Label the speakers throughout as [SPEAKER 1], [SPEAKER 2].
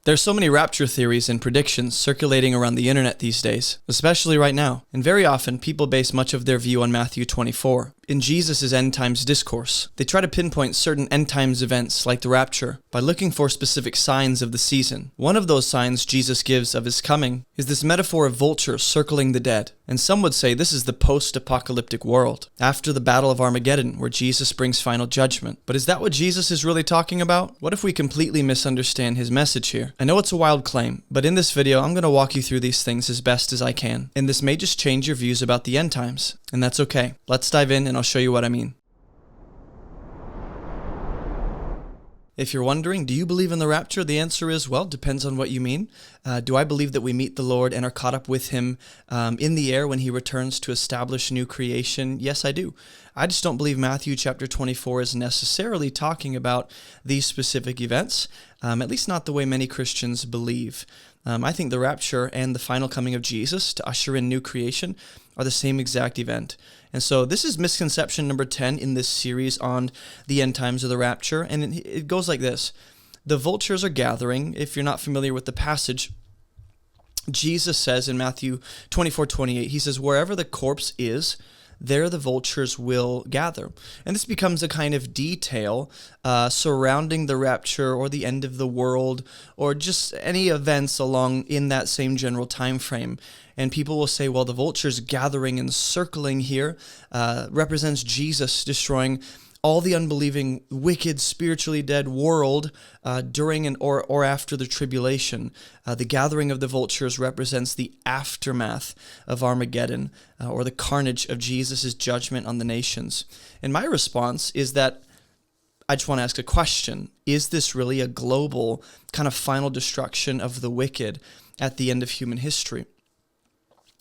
[SPEAKER 1] There's so many rapture theories and predictions circulating around the internet these days, especially right now, and very often people base much of their view on Matthew 24. In Jesus' end times discourse, they try to pinpoint certain end times events like the rapture by looking for specific signs of the season. One of those signs Jesus gives of his coming is this metaphor of vultures circling the dead, and some would say this is the post-apocalyptic world, after the Battle of Armageddon, where Jesus brings final judgment. But is that what Jesus is really talking about? What if we completely misunderstand his message here? I know it's a wild claim, but in this video I'm going to walk you through these things as best as I can, and this may just change your views about the end times, and that's okay. Let's dive in and I'll show you what I mean. If you're wondering, do you believe in the rapture? The answer is, well, depends on what you mean. Do I believe that we meet the Lord and are caught up with him in the air when he returns to establish new creation? Yes, I do. I just don't believe Matthew chapter 24 is necessarily talking about these specific events, at least not the way many Christians believe. I think the rapture and the final coming of Jesus to usher in new creation are the same exact event. And so this is misconception number 10 in this series on the end times of the rapture, and it goes like this. The vultures are gathering. If you're not familiar with the passage, Jesus says in Matthew 24:28, he says, wherever the corpse is, there the vultures will gather. And this becomes a kind of detail surrounding the rapture or the end of the world or just any events along in that same general time frame. And people will say, well, the vultures gathering and circling here represents Jesus destroying all the unbelieving, wicked, spiritually dead world during and or after the tribulation. The gathering of the vultures represents the aftermath of Armageddon, or the carnage of Jesus' judgment on the nations. And my response is that I just want to ask a question. Is this really a global kind of final destruction of the wicked at the end of human history?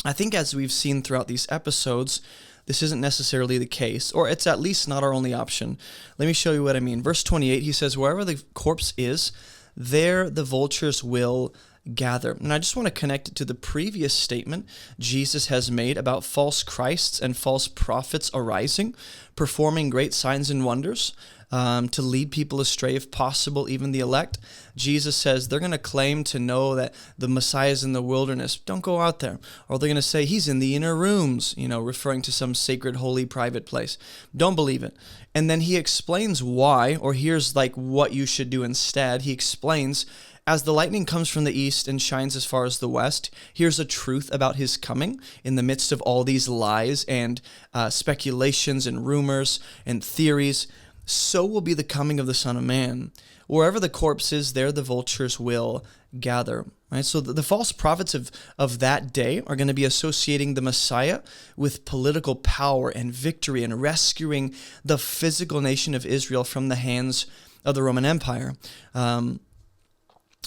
[SPEAKER 1] I think as we've seen throughout these episodes, this isn't necessarily the case, or it's at least not our only option. Let me show you what I mean. Verse 28, he says, wherever the corpse is, there the vultures will gather. And I just want to connect it to the previous statement Jesus has made about false Christs and false prophets arising, performing great signs and wonders to lead people astray, if possible, even the elect. Jesus says they're going to claim to know that the Messiah is in the wilderness. Don't go out there. Or they're going to say he's in the inner rooms, referring to some sacred, holy, private place. Don't believe it. And then he explains why, or here's like what you should do instead. He explains, as the lightning comes from the east and shines as far as the west, here's a truth about his coming in the midst of all these lies and speculations and rumors and theories. So will be the coming of the Son of Man. Wherever the corpse is, there the vultures will gather. Right? So the false prophets of that day are going to be associating the Messiah with political power and victory and rescuing the physical nation of Israel from the hands of the Roman Empire.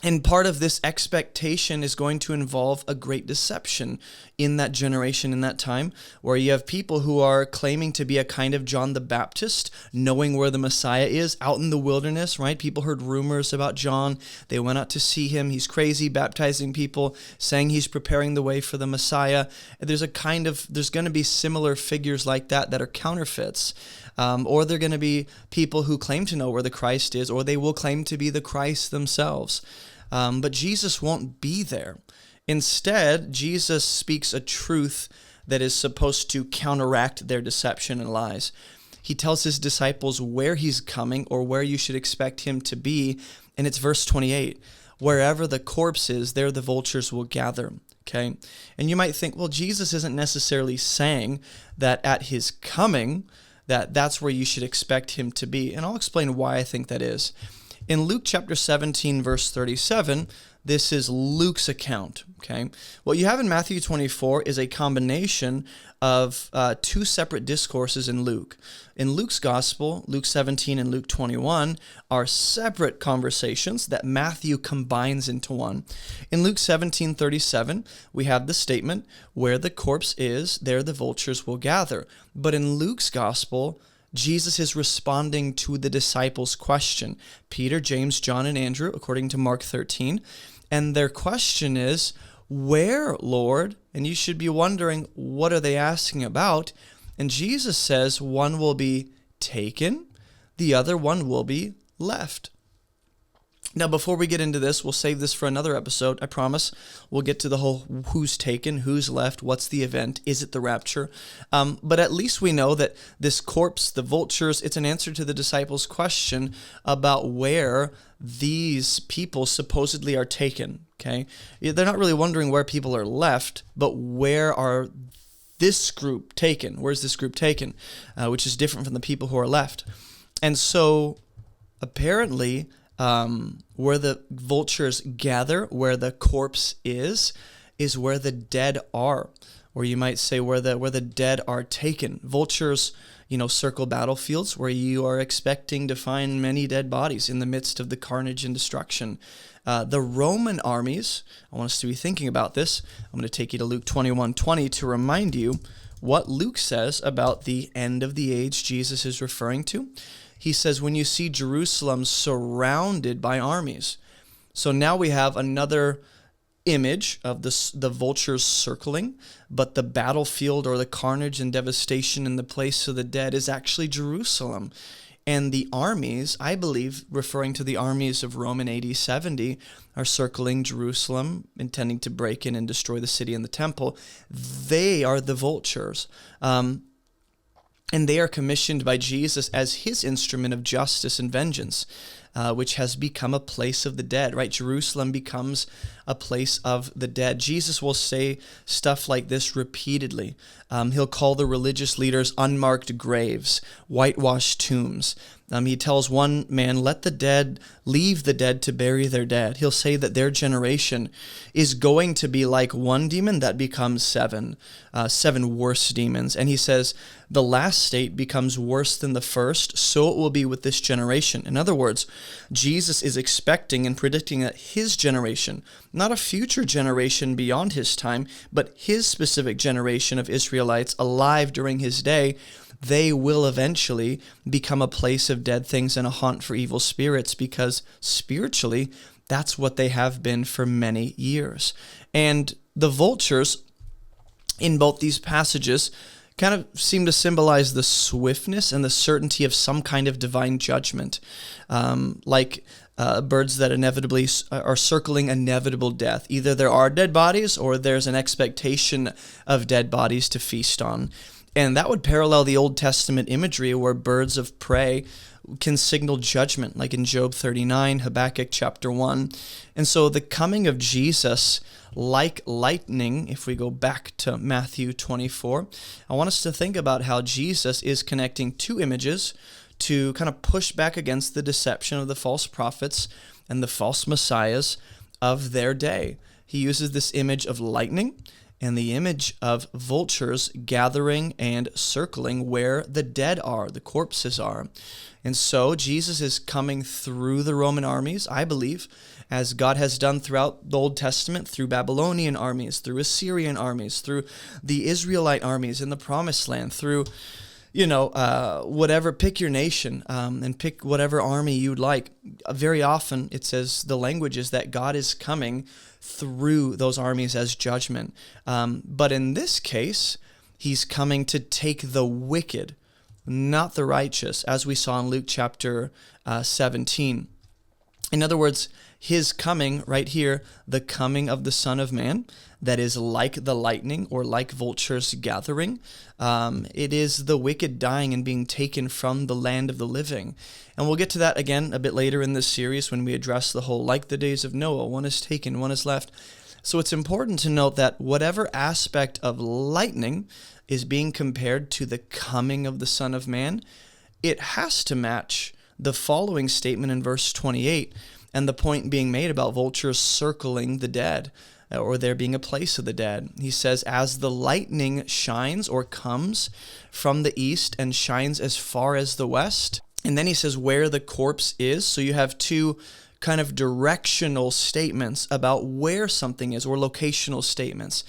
[SPEAKER 1] And part of this expectation is going to involve a great deception in that generation, in that time, where you have people who are claiming to be a kind of John the Baptist, knowing where the Messiah is, out in the wilderness, right? People heard rumors about John. They went out to see him. He's crazy, baptizing people, saying he's preparing the way for the Messiah. There's going to be similar figures like that are counterfeits. Or they're going to be people who claim to know where the Christ is, or they will claim to be the Christ themselves. But Jesus won't be there. Instead, Jesus speaks a truth that is supposed to counteract their deception and lies. He tells his disciples where he's coming or where you should expect him to be, and it's verse 28. Wherever the corpse is, there the vultures will gather. Okay? And you might think, well, Jesus isn't necessarily saying that at his coming, that's where you should expect him to be. And I'll explain why I think that is. In Luke chapter 17, verse 37, this is Luke's account, okay? What you have in Matthew 24 is a combination of two separate discourses in Luke. In Luke's gospel, Luke 17 and Luke 21 are separate conversations that Matthew combines into one. In Luke 17:37, we have the statement, where the corpse is, there the vultures will gather. But in Luke's gospel, Jesus is responding to the disciples' question. Peter, James, John, and Andrew, according to Mark 13. And their question is, where, Lord? And you should be wondering, what are they asking about? And Jesus says, one will be taken, the other one will be left. Now, before we get into this, we'll save this for another episode, I promise. We'll get to the whole who's taken, who's left, what's the event, is it the rapture? But at least we know that this corpse, the vultures, it's an answer to the disciples' question about where these people supposedly are taken, okay? They're not really wondering where people are left, but where are this group taken? Where's this group taken? Which is different from the people who are left. And so, apparently, where the vultures gather, where the corpse is where the dead are, or you might say where the dead are taken. Vultures, circle battlefields where you are expecting to find many dead bodies in the midst of the carnage and destruction. The Roman armies, I want us to be thinking about this. I'm going to take you to Luke 21:20 to remind you what Luke says about the end of the age Jesus is referring to. He says, when you see Jerusalem surrounded by armies. So now we have another image of the vultures circling, but the battlefield or the carnage and devastation in the place of the dead is actually Jerusalem. And the armies, I believe, referring to the armies of Rome in AD 70, are circling Jerusalem, intending to break in and destroy the city and the temple. They are the vultures. And they are commissioned by Jesus as his instrument of justice and vengeance, which has become a place of the dead, right? Jerusalem becomes a place of the dead. Jesus will say stuff like this repeatedly. He'll call the religious leaders unmarked graves, whitewashed tombs. He tells one man, let the dead leave the dead to bury their dead. He'll say that their generation is going to be like one demon that becomes seven worse demons. And he says, the last state becomes worse than the first, so it will be with this generation. In other words, Jesus is expecting and predicting that his generation, not a future generation beyond his time, but his specific generation of Israelites alive during his day, they will eventually become a place of dead things and a haunt for evil spirits, because spiritually, that's what they have been for many years. And the vultures in both these passages kind of seem to symbolize the swiftness and the certainty of some kind of divine judgment, like birds that inevitably are circling inevitable death. Either there are dead bodies or there's an expectation of dead bodies to feast on. And that would parallel the Old Testament imagery where birds of prey can signal judgment, like in Job 39, Habakkuk chapter 1. And so the coming of Jesus, like lightning, if we go back to Matthew 24, I want us to think about how Jesus is connecting two images to kind of push back against the deception of the false prophets and the false messiahs of their day. He uses this image of lightning and the image of vultures gathering and circling where the dead are, the corpses are. And so Jesus is coming through the Roman armies, I believe, as God has done throughout the Old Testament, through Babylonian armies, through Assyrian armies, through the Israelite armies in the Promised Land, through, whatever, pick your nation and pick whatever army you'd like. Very often it says the language is that God is coming through those armies as judgment. But in this case, he's coming to take the wicked, not the righteous, as we saw in Luke chapter 17. In other words, his coming right here, the coming of the Son of Man, that is like the lightning or like vultures gathering. It is the wicked dying and being taken from the land of the living. And we'll get to that again a bit later in this series when we address the whole, like the days of Noah, one is taken, one is left. So it's important to note that whatever aspect of lightning is being compared to the coming of the Son of Man, it has to match the following statement in verse 28 and the point being made about vultures circling the dead, or there being a place of the dead. He says, as the lightning shines or comes from the east and shines as far as the west. And then he says where the corpse is. So you have two kind of directional statements about where something is, or locational statements.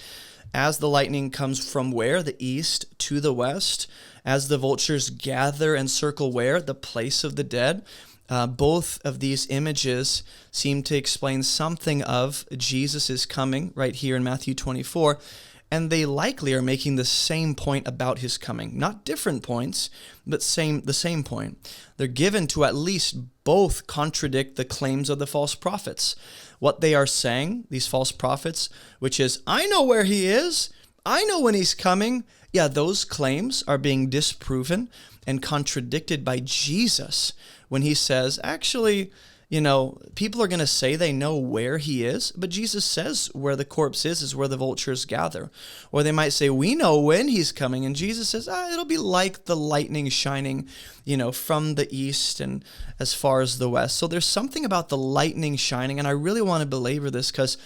[SPEAKER 1] As the lightning comes from where? The east to the west. As the vultures gather and circle where? The place of the dead. Both of these images seem to explain something of Jesus' coming right here in Matthew 24. and they likely are making the same point about his coming. Not different points, but the same point. They're given to at least both contradict the claims of the false prophets. What they are saying, these false prophets, which is, I know where he is, I know when he's coming. Yeah, those claims are being disproven and contradicted by Jesus when he says, actually, people are going to say they know where he is, but Jesus says where the corpse is where the vultures gather. Or they might say, we know when he's coming, and Jesus says, it'll be like the lightning shining, from the east and as far as the west. So there's something about the lightning shining, and I really want to belabor this because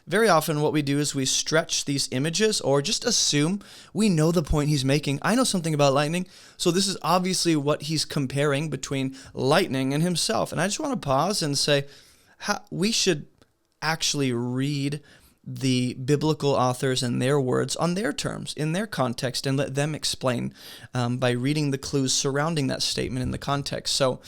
[SPEAKER 1] very often what we do is we stretch these images or just assume we know the point he's making. I know something about lightning, so this is obviously what he's comparing between lightning and himself. And I just want to pause and say we should actually read the biblical authors and their words on their terms, in their context, and let them explain by reading the clues surrounding that statement in the context. So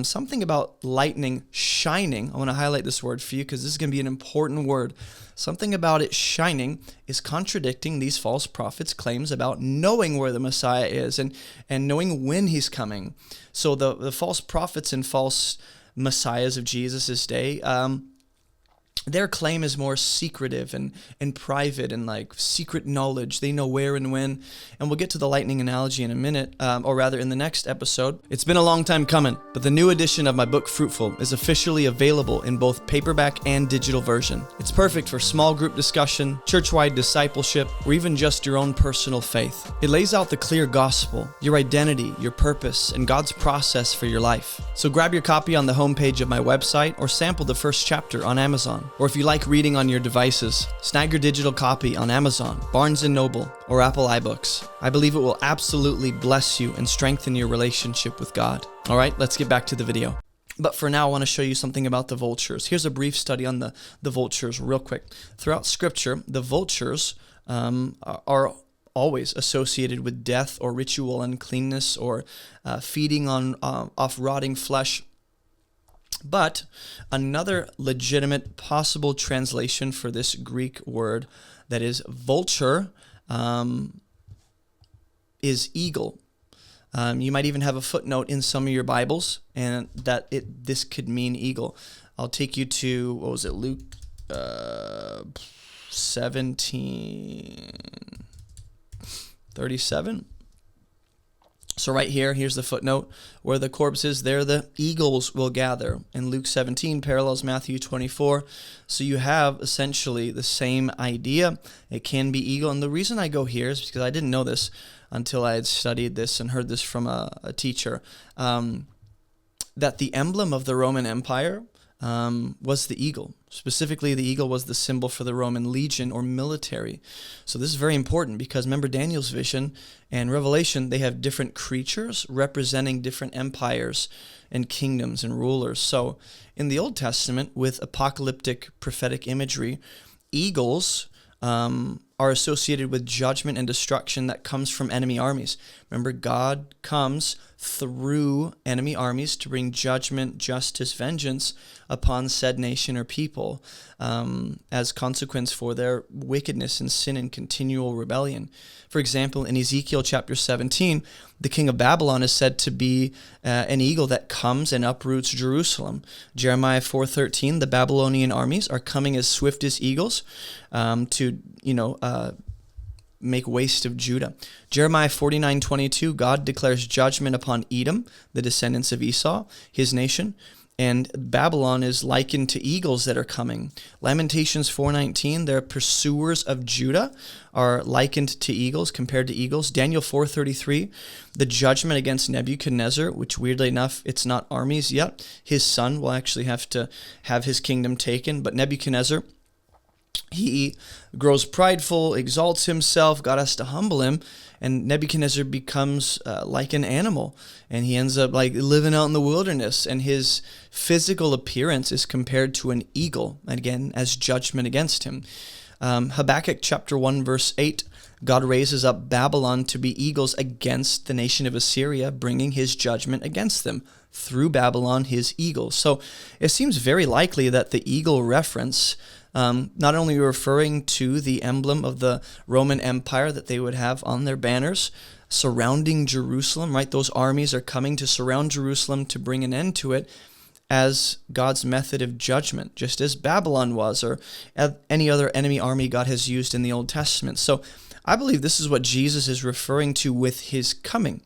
[SPEAKER 1] something about lightning shining, I want to highlight this word for you because this is going to be an important word. Something about it shining is contradicting these false prophets' claims about knowing where the Messiah is and knowing when he's coming. So the false prophets and false messiahs of Jesus' day, their claim is more secretive and private and like secret knowledge. They know where and when. And we'll get to the lightning analogy in a minute, or rather in the next episode. It's been a long time coming, but the new edition of my book, Fruitful, is officially available in both paperback and digital version. It's perfect for small group discussion, church-wide discipleship, or even just your own personal faith. It lays out the clear gospel, your identity, your purpose, and God's process for your life. So grab your copy on the homepage of my website or sample the first chapter on Amazon. Or if you like reading on your devices, snag your digital copy on Amazon, Barnes & Noble, or Apple iBooks. I believe it will absolutely bless you and strengthen your relationship with God. All right, let's get back to the video. But for now, I want to show you something about the vultures. Here's a brief study on the vultures real quick. Throughout Scripture, the vultures are always associated with death or ritual uncleanness or feeding off rotting flesh. But another legitimate possible translation for this Greek word that is vulture is eagle. You might even have a footnote in some of your Bibles and that this could mean eagle. I'll take you to, Luke 17:37. So right here's the footnote. Where the corpse is, there the eagles will gather. And Luke 17 parallels Matthew 24. So you have essentially the same idea. It can be eagle. And the reason I go here is because I didn't know this until I had studied this and heard this from a teacher, that the emblem of the Roman Empire was the eagle. Specifically, the eagle was the symbol for the Roman legion or military. So this is very important because remember Daniel's vision and Revelation, they have different creatures representing different empires and kingdoms and rulers. So in the Old Testament, with apocalyptic prophetic imagery, eagles are associated with judgment and destruction that comes from enemy armies. Remember, God comes through enemy armies to bring judgment, justice, vengeance upon said nation or people as consequence for their wickedness and sin and continual rebellion. For example, in Ezekiel chapter 17, the king of Babylon is said to be an eagle that comes and uproots Jerusalem. Jeremiah 4:13, the Babylonian armies are coming as swift as eagles to make waste of Judah. Jeremiah 49:22, God declares judgment upon Edom, the descendants of Esau, his nation, and Babylon is likened to eagles that are coming. Lamentations 4:19, their pursuers of Judah are likened to eagles, compared to eagles. Daniel 4:33, the judgment against Nebuchadnezzar, which weirdly enough, it's not armies yet. His son will actually have to have his kingdom taken, but Nebuchadnezzar, he grows prideful, exalts himself, God has to humble him, and Nebuchadnezzar becomes like an animal, and he ends up like living out in the wilderness, and his physical appearance is compared to an eagle, again, as judgment against him. Habakkuk chapter 1, verse 8, God raises up Babylon to be eagles against the nation of Assyria, bringing his judgment against them. Through Babylon, his eagles. So it seems very likely that the eagle reference not only referring to the emblem of the Roman Empire that they would have on their banners surrounding Jerusalem, right? Those armies are coming to surround Jerusalem to bring an end to it as God's method of judgment, just as Babylon was, or any other enemy army God has used in the Old Testament. So I believe this is what Jesus is referring to with his coming,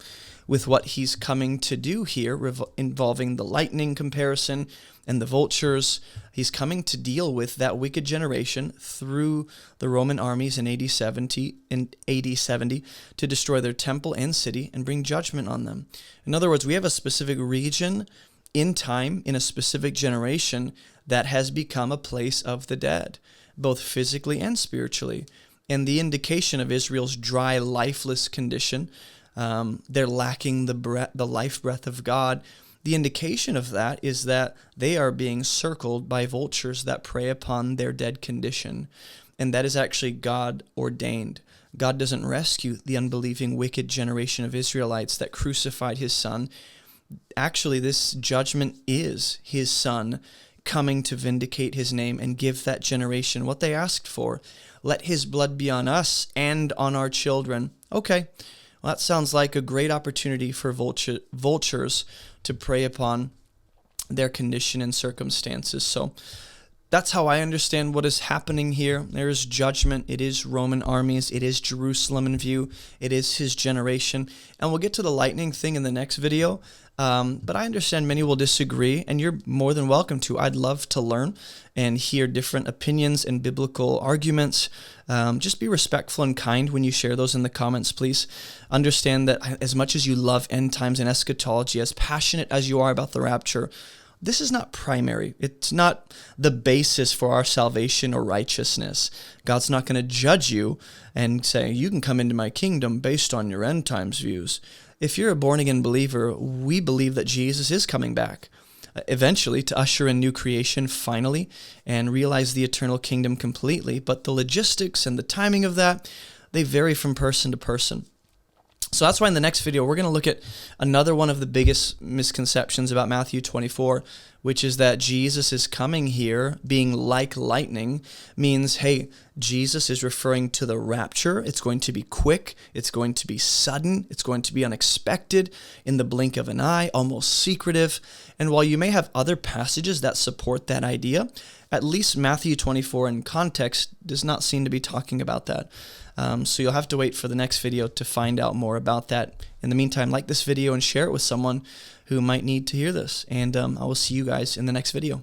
[SPEAKER 1] with what he's coming to do here, involving the lightning comparison and the vultures. He's coming to deal with that wicked generation through the Roman armies in AD 70 to destroy their temple and city and bring judgment on them. In other words, we have a specific region in time, in a specific generation, that has become a place of the dead, both physically and spiritually. And the indication of Israel's dry, lifeless condition, they're lacking the life breath of God. The indication of that is that they are being circled by vultures that prey upon their dead condition. And that is actually God ordained. God doesn't rescue the unbelieving, wicked generation of Israelites that crucified his son. Actually, this judgment is his son coming to vindicate his name and give that generation what they asked for. Let his blood be on us and on our children. Okay, well, that sounds like a great opportunity for vultures to prey upon their condition and circumstances. So that's how I understand what is happening here. There is judgment. It is Roman armies. It is Jerusalem in view. It is his generation. And we'll get to the lightning thing in the next video. But I understand many will disagree, and you're more than welcome to. I'd love to learn and hear different opinions and biblical arguments. Just be respectful and kind when you share those in the comments, please. Understand that as much as you love end times and eschatology, as passionate as you are about the rapture, this is not primary. It's not the basis for our salvation or righteousness. God's not going to judge you and say, you can come into my kingdom based on your end times views. If you're a born-again believer, we believe that Jesus is coming back eventually to usher in new creation finally and realize the eternal kingdom completely. But the logistics and the timing of that, they vary from person to person. So that's why in the next video, we're going to look at another one of the biggest misconceptions about Matthew 24, which is that Jesus is coming here being like lightning, means, hey, Jesus is referring to the rapture. It's going to be quick. It's going to be sudden. It's going to be unexpected, in the blink of an eye, almost secretive. And while you may have other passages that support that idea, at least Matthew 24 in context does not seem to be talking about that. So you'll have to wait for the next video to find out more about that. In the meantime, like this video and share it with someone who might need to hear this. And I will see you guys in the next video.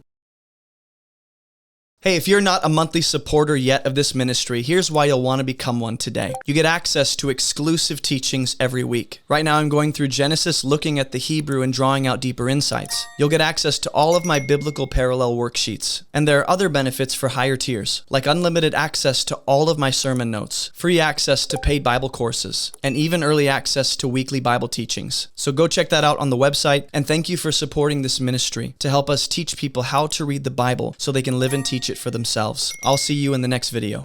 [SPEAKER 1] Hey, if you're not a monthly supporter yet of this ministry, here's why you'll want to become one today. You get access to exclusive teachings every week. Right now, I'm going through Genesis, looking at the Hebrew and drawing out deeper insights. You'll get access to all of my biblical parallel worksheets. And there are other benefits for higher tiers, like unlimited access to all of my sermon notes, free access to paid Bible courses, and even early access to weekly Bible teachings. So go check that out on the website, and thank you for supporting this ministry to help us teach people how to read the Bible so they can live and teach it for themselves. I'll see you in the next video.